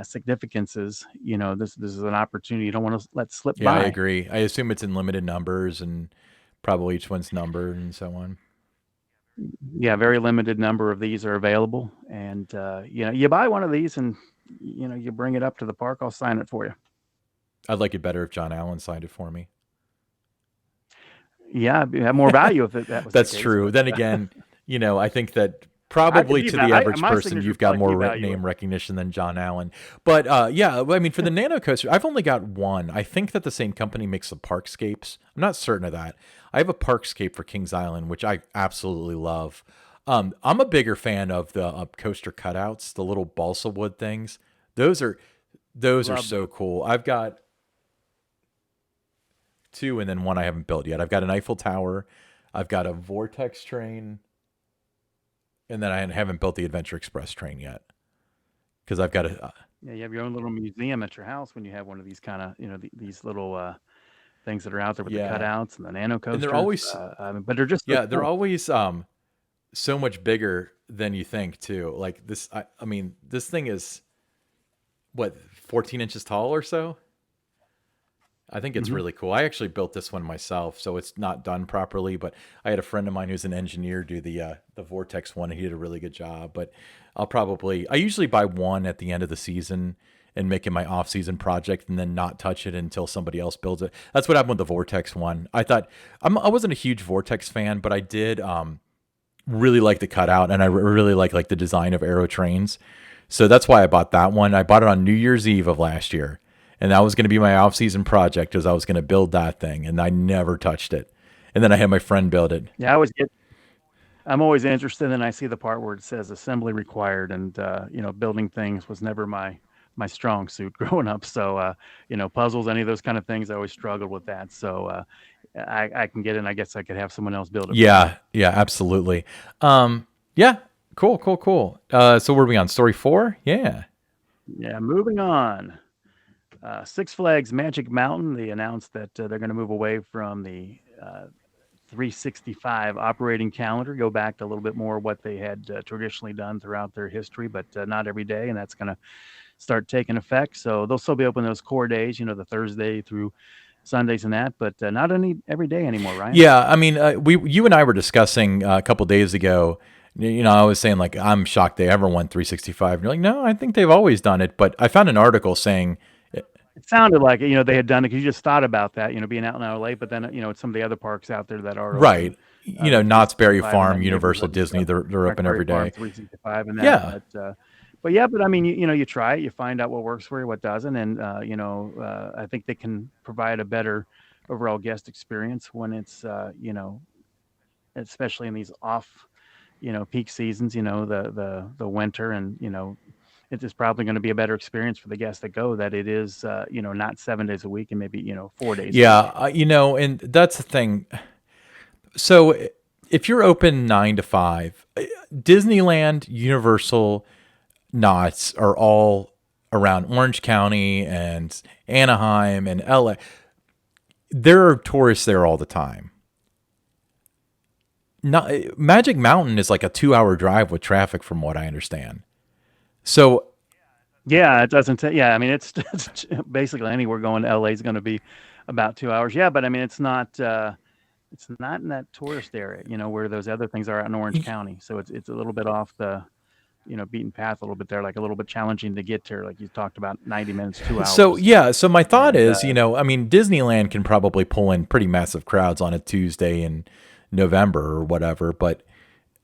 significances, this is an opportunity you don't want to let slip Yeah, I by. agree. I assume it's in limited numbers and probably each one's numbered and so on. Yeah, very limited number of these are available, and you buy one of these and you bring it up to the park. I'll sign it for you. I'd like it better if John Allen signed it for me. Yeah, it'd have more value if that was the That's case. true. But Then again, I think that I could probably be to the average my person, signature you've would got probably more devalue it. name recognition than John Allen. But yeah, I mean, for the Nano Coaster, I've only got one. I think that the same company makes the Parkscapes. I'm not certain of that. I have a Parkscape for Kings Island, which I absolutely love. I'm a bigger fan of the coaster cutouts, the little balsa wood things. Those are those are Love so those. cool. I've got two, and then one I haven't built yet. I've got an Eiffel Tower. I've got a Vortex train, and then I haven't built the Adventure Express train yet because I've got a Yeah, you have your own little museum at your house when you have one of these kind of, these little things that are out there with the Yeah, cutouts and the nano and they're coasters. always But they're just so yeah, they're cool. always so much bigger than you think too. Like this, I mean, this thing is what 14 inches tall or so. I think it's Hmm. really cool. I actually built this one myself, so it's not done properly. But I had a friend of mine who's an engineer do the Vortex one, and he did a really good job. But I usually buy one at the end of the season and make it my off season project, and then not touch it until somebody else builds it. That's what happened with the Vortex one. I wasn't a huge Vortex fan, but I did really like the cutout, and I really like the design of Aero Trains. So that's why I bought that one. I bought it on New Year's Eve of last year, and that was going to be my off-season project, as I was going to build that thing, and I never touched it. And then I had my friend build it. Yeah, I'm always interested, and I see the part where it says assembly required, and building things was never my strong suit growing up. So puzzles, any of those kind of things, I always struggled with that. So I can get in. I guess I could have someone else build it for me. Yeah, yeah, absolutely. Yeah, cool, cool, cool. So where are we on? Story 4? Yeah. Yeah, moving on. Six Flags Magic Mountain. They announced that they're going to move away from the 365 operating calendar, go back to a little bit more what they had traditionally done throughout their history, but not every day. And that's going to start taking effect. So they'll still be open those core days, the Thursday through Sundays and that, but not any every day anymore, Ryan. Yeah, I mean, you and I were discussing a couple days ago. I was saying like I'm shocked they ever won 365. And you're like, no, I think they've always done it. But I found an article saying, It sounded like they had done it because you just thought about that, being out in LA, but then it's some of the other parks out there that are open, right, the Knott's Berry 365 in Farm, that Universal, neighborhood and Disney, stuff. they're open Prairie every Farm day. 365 and that, Yeah, but yeah, but I mean, you try it, you find out what works for you, what doesn't, and I think they can provide a better overall guest experience when it's especially in these off peak seasons, the winter, and it is probably going to be a better experience for the guests that go, that it is not 7 days a week and maybe 4 days a yeah, week. and that's the thing. So if you're open 9 to 5, Disneyland, Universal, Knott's are all around Orange County and Anaheim and LA. There are tourists there all the time. Not, Magic Mountain is like a 2 hour drive with traffic, from what I understand. So Yeah, it doesn't take. Yeah, I mean it's basically anywhere going to LA is going to be about 2 hours. Yeah, but I mean it's not in that tourist area, where those other things are out in Orange County. So it's a little bit off the beaten path a little bit there, like a little bit challenging to get there. Like you talked about, 90 minutes, two So hours, yeah, so my thought and is, I mean, Disneyland can probably pull in pretty massive crowds on a Tuesday in November or whatever, but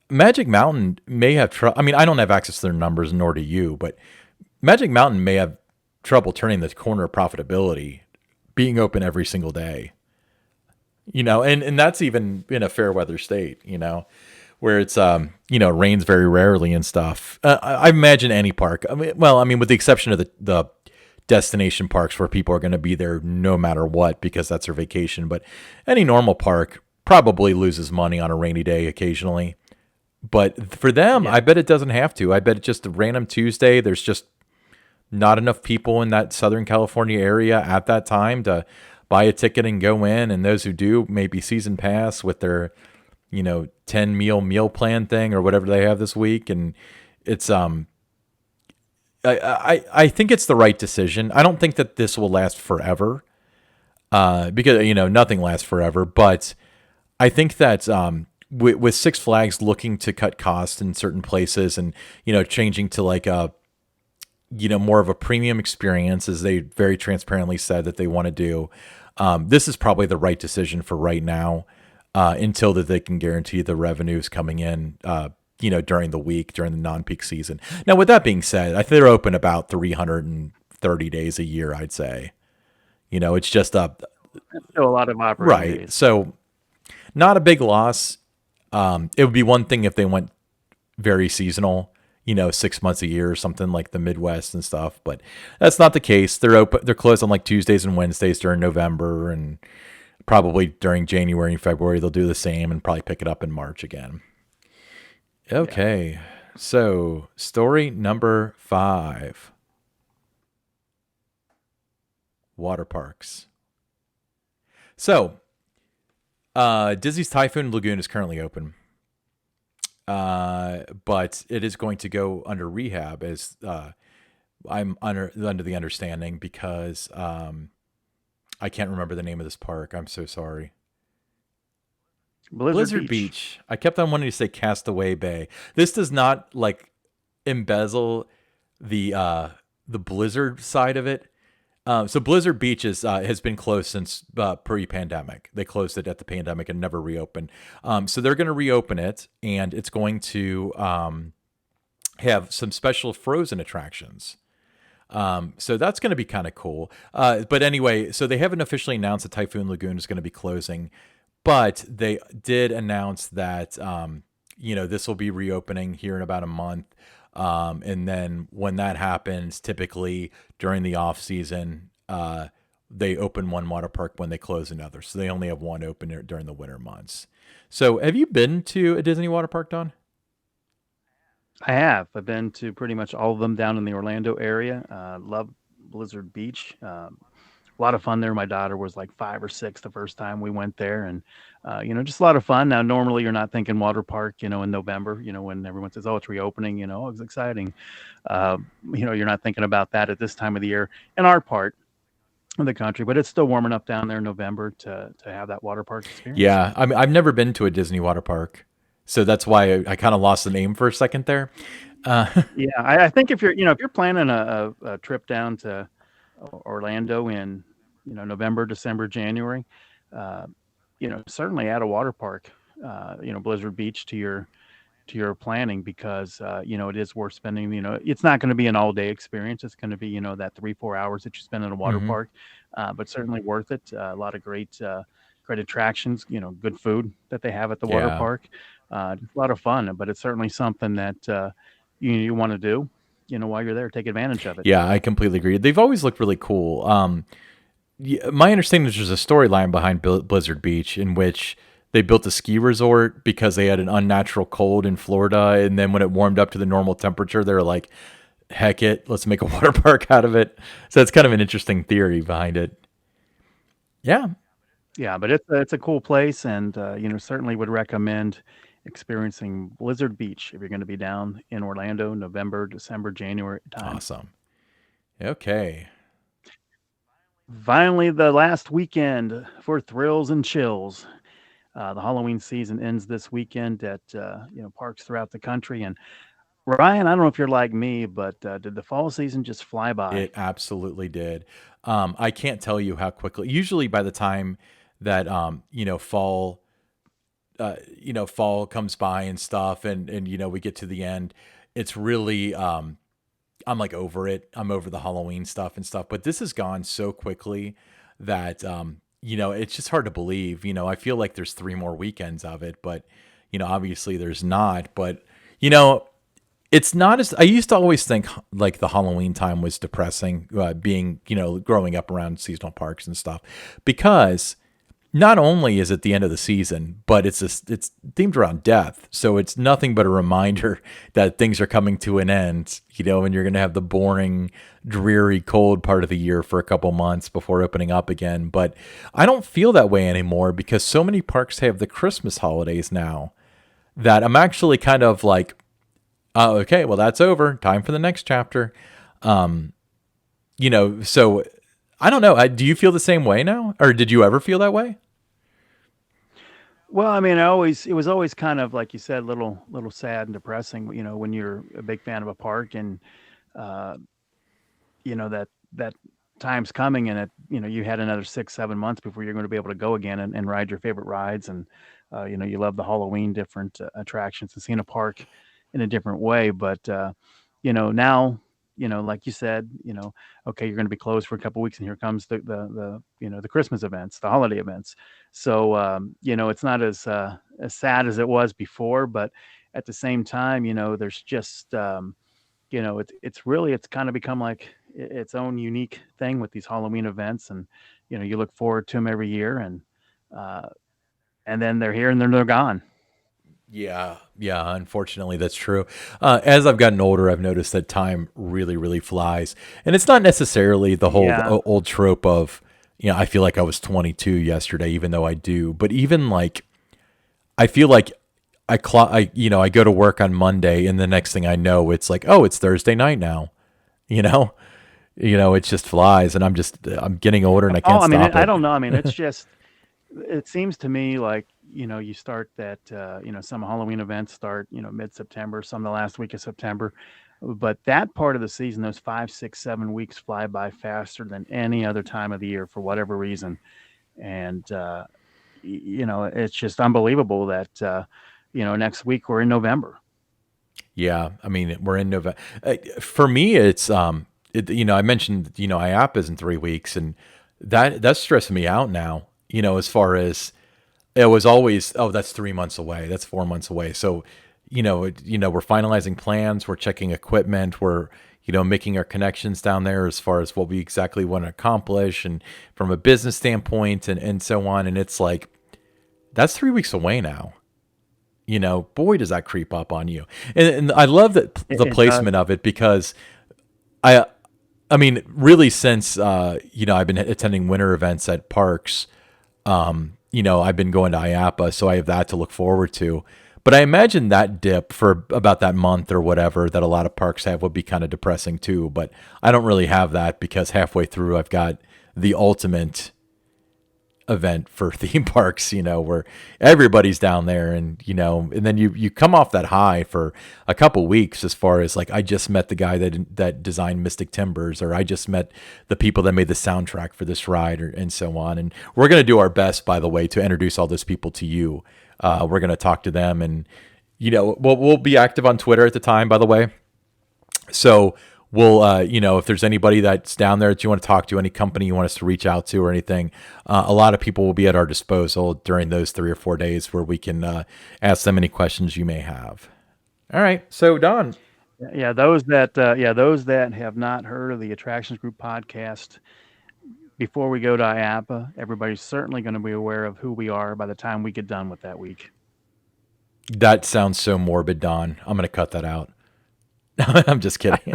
Magic Mountain may have I mean, I don't have access to their numbers, nor do you, but Magic Mountain may have trouble turning the corner of profitability being open every single day. And that's even in a fair weather state, where it's rains very rarely and stuff. I imagine any park. I mean, with the exception of the destination parks where people are going to be there no matter what because that's their vacation. But any normal park probably loses money on a rainy day occasionally. But for them, yeah, I bet it doesn't have to. I bet it's just a random Tuesday. There's just not enough people in that Southern California area at that time to buy a ticket and go in. And those who do, maybe season pass with their 10 meal plan thing or whatever they have this week. And it's I think it's the right decision. I don't think that this will last forever, because nothing lasts forever. But I think that with Six Flags looking to cut costs in certain places and changing to like a more of a premium experience, as they very transparently said that they want to do, this is probably the right decision for right now, until that they can guarantee the revenues coming in. During the week, during the non-peak season. Now, with that being said, I think they're open about 330 days a year, I'd say. It's just a that's still a lot of operating right. days. So not a big loss. It would be one thing if they went very seasonal, 6 months a year or something like the Midwest and stuff, but that's not the case. They're open. They're closed on like Tuesdays and Wednesdays during November, and probably during January and February they'll do the same and probably pick it up in March again. Yeah. Okay. So, story number 5. water parks. So, Disney's Typhoon Lagoon is currently open, but it is going to go under rehab as I'm under the understanding because I can't remember the name of this park. I'm so sorry. Blizzard Blizzard Beach. Beach. I kept on wanting to say Castaway Bay. This does not like embezzle the Blizzard side of it. So Blizzard Beach has been closed since pre-pandemic. They closed it at the pandemic and never reopened. So they're going to reopen it, and it's going to have some special frozen attractions. So that's going to be kind of cool. But anyway, so they haven't officially announced that Typhoon Lagoon is going to be closing, but they did announce that this will be reopening here in about a month. And then when that happens, typically during the off season, they open one water park when they close another. So they only have one open during the winter months. So have you been to a Disney water park, Don? I have. I've been to pretty much all of them down in the Orlando area. Love Blizzard Beach. A lot of fun there. My daughter was like 5 or 6 the first time we went there, and just a lot of fun. Now, normally you're not thinking water park, in November, when everyone says, "Oh, it's reopening," oh, it's exciting. You're not thinking about that at this time of the year in our part of the country, but it's still warm enough down there in November to have that water park experience. Yeah, I mean, I've never been to a Disney water park, so that's why I kind of lost the name for a second there. Yeah, I think if you're planning a trip down to Orlando in November, December, January, uh, certainly add a water park, Blizzard Beach to your planning because it is worth spending. It's not going to be an all day experience. It's going to be that 3-4 hours that you spend in a water Hmm. park, but certainly worth it. A lot of great attractions. Good food that they have at the water Yeah, park. Just a lot of fun, but it's certainly something that you want to do. While you're there, take advantage of it. yeah, I completely agree. They've always looked really cool. Yeah, my understanding is there's a storyline behind Blizzard Beach in which they built a ski resort because they had an unnatural cold in Florida, and then when it warmed up to the normal temperature, they were like, "Heck it, let's make a water park out of it." So it's kind of an interesting theory behind it. Yeah, Yeah, but it's a cool place, and certainly would recommend experiencing Blizzard Beach if you're going to be down in Orlando, November, December, January time. awesome. Okay. Finally, the last weekend for thrills and chills. The Halloween season ends this weekend at parks throughout the country. And Ryan, I don't know if you're like me, but did the fall season just fly by? It absolutely did. I can't tell you how quickly. Usually, by the time that fall comes by and stuff, and we get to the end, it's really I'm like over it. I'm over the Halloween stuff and stuff. But this has gone so quickly that it's just hard to believe. I feel like there's 3 more weekends of it, but obviously there's not. But you know, it's not as I used to always think like the Halloween time was depressing, being growing up around seasonal parks and stuff, because not only is it the end of the season, but it's themed around death. So it's nothing but a reminder that things are coming to an end, and you're going to have the boring, dreary, cold part of the year for a couple months before opening up again. But I don't feel that way anymore because so many parks have the Christmas holidays now that I'm actually kind of like, oh, okay, well, that's over. Time for the next chapter. So I don't know. Do you feel the same way now? Or did you ever feel that way? Well, I mean, it was always kind of like you said, little sad and depressing. When you're a big fan of a park and uh, that time's coming and you had another 6-7 months before you're going to be able to go again and ride your favorite rides and you love the Halloween different attractions and seeing a park in a different way, but now like you said, okay, you're going to be closed for a couple weeks and here comes the Christmas events, the holiday events. So it's not as sad as it was before, but at the same time, there's just it's kind of become like its own unique thing with these Halloween events, and you look forward to them every year, uh, and then they're here and then they're gone. Yeah, yeah. Unfortunately, that's true. As I've gotten older, I've noticed that time really, really flies, and it's not necessarily the whole Yeah. old trope of, I feel like I was 22 yesterday, even though I do. But even like, I feel like I go to work on Monday, and the next thing I know, it's like, oh, it's Thursday night now. You know, it just flies, and I'm getting older, and I Oh, can't I mean, stop I it. don't know. I mean, it's just it seems to me like, you start that, some Halloween events start, mid-September, some the last week of September. But that part of the season, those 5, 6, 7 weeks fly by faster than any other time of the year for whatever reason. And, it's just unbelievable that, next week we're in November. Yeah, I mean, we're in November. For me, I mentioned, IAP is in 3 weeks, and that's stressing me out now. As far as it was always, oh, that's 3 months away, that's 4 months away. So, we're finalizing plans, we're checking equipment, we're making our connections down there as far as what we exactly want to accomplish, and from a business standpoint, and so on. And it's like that's 3 weeks away now. Boy, does that creep up on you. And I love that the It does. placement of it because I, I mean, really, since I've been attending winter events at parks. I've been going to IAPA, so I have that to look forward to. But I imagine that dip for about that month or whatever that a lot of parks have would be kind of depressing too. But I don't really have that because halfway through I've got the ultimate event for theme parks, where everybody's down there, and then you come off that high for a couple weeks as far as like I just met the guy that designed Mystic Timbers, or I just met the people that made the soundtrack for this ride, and so on. And we're going to do our best, by the way, to introduce all those people to you. We're going to talk to them, and we'll be active on Twitter at the time, by the way. So we'll, if there's anybody that's down there that you want to talk to, any company you want us to reach out to or anything, a lot of people will be at our disposal during those 3 or 4 days where we can ask them any questions you may have. All right. So, Don. Those that have not heard of the Attractions Group podcast, before we go to IAPA, everybody's certainly going to be aware of who we are by the time we get done with that week. That sounds so morbid, Don. I'm going to cut that out. I'm just kidding.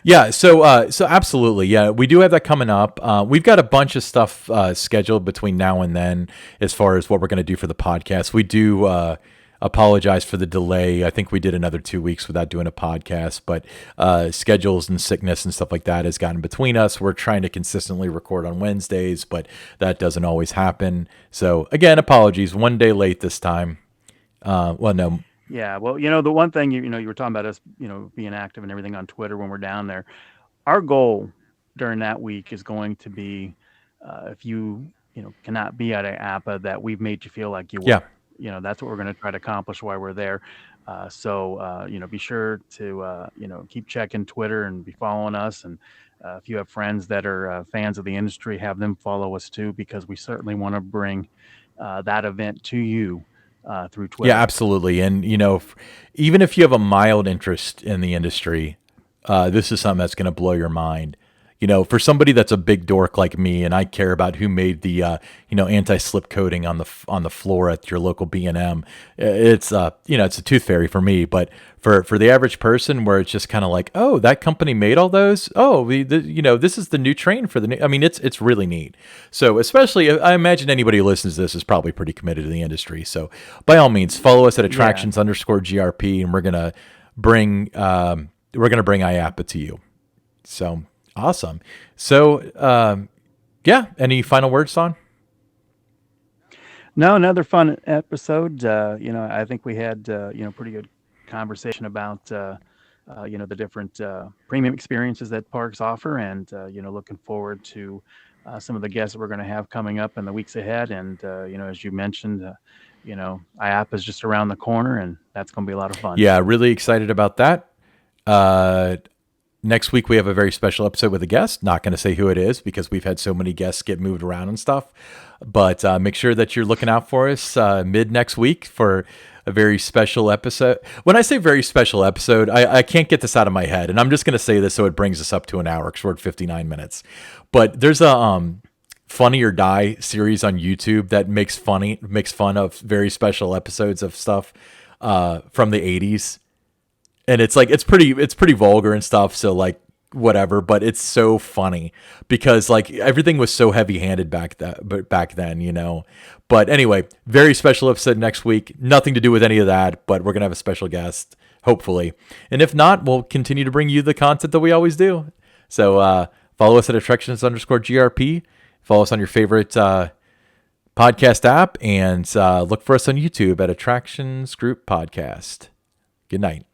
Yeah. So absolutely. Yeah. We do have that coming up. We've got a bunch of stuff scheduled between now and then as far as what we're going to do for the podcast. We do apologize for the delay. I think we did another 2 weeks without doing a podcast, but schedules and sickness and stuff like that has gotten between us. We're trying to consistently record on Wednesdays, but that doesn't always happen. So again, apologies. One day late this time. Well, no. Yeah, well, the one thing you were talking about us, being active and everything on Twitter when we're down there. Our goal during that week is going to be, if cannot be at a APA, that we've made you feel like you Yeah. were. That's what we're going to try to accomplish while we're there. So be sure to keep checking Twitter and be following us. And if you have friends that are fans of the industry, have them follow us too, because we certainly want to bring that event to you through Yeah, Twitter. absolutely. And, even if you have a mild interest in the industry, this is something that's going to blow your mind. For somebody that's a big dork like me, and I care about who made the anti-slip coating on the floor at your local B&M, it's it's a tooth fairy for me. But for the average person, where it's just kind of like, oh, that company made all those. Oh, this is the new train for the new. I mean, it's really neat. So especially, I imagine anybody who listens to this is probably pretty committed to the industry. So by all means, follow us at Yeah. attractions_GRP, and we're gonna bring IAPA to you. So awesome. So yeah, any final words, Son? No, another fun episode. I think we had pretty good conversation about the different premium experiences that parks offer, and looking forward to some of the guests that we're going to have coming up in the weeks ahead. And as you mentioned, IAP is just around the corner, and that's going to be a lot of fun. Yeah, really excited about that. Uh, Next week we have a very special episode with a guest. Not going to say who it is because we've had so many guests get moved around and stuff. But make sure that you're looking out for us mid next week for a very special episode. When I say very special episode, I can't get this out of my head, and I'm just going to say this so it brings us up to an hour because we're at 59 minutes. But there's a Funny or Die series on YouTube that makes fun of very special episodes of stuff from the 80s. And it's like it's pretty vulgar and stuff, so like whatever, but it's so funny because like everything was so heavy-handed back then, you know. But anyway, very special episode next week. Nothing to do with any of that, but we're going to have a special guest hopefully. And if not, we'll continue to bring you the content that we always do. So follow us at attractions_grp. Follow us on your favorite podcast app, and look for us on YouTube at Attractions Group Podcast. Good night.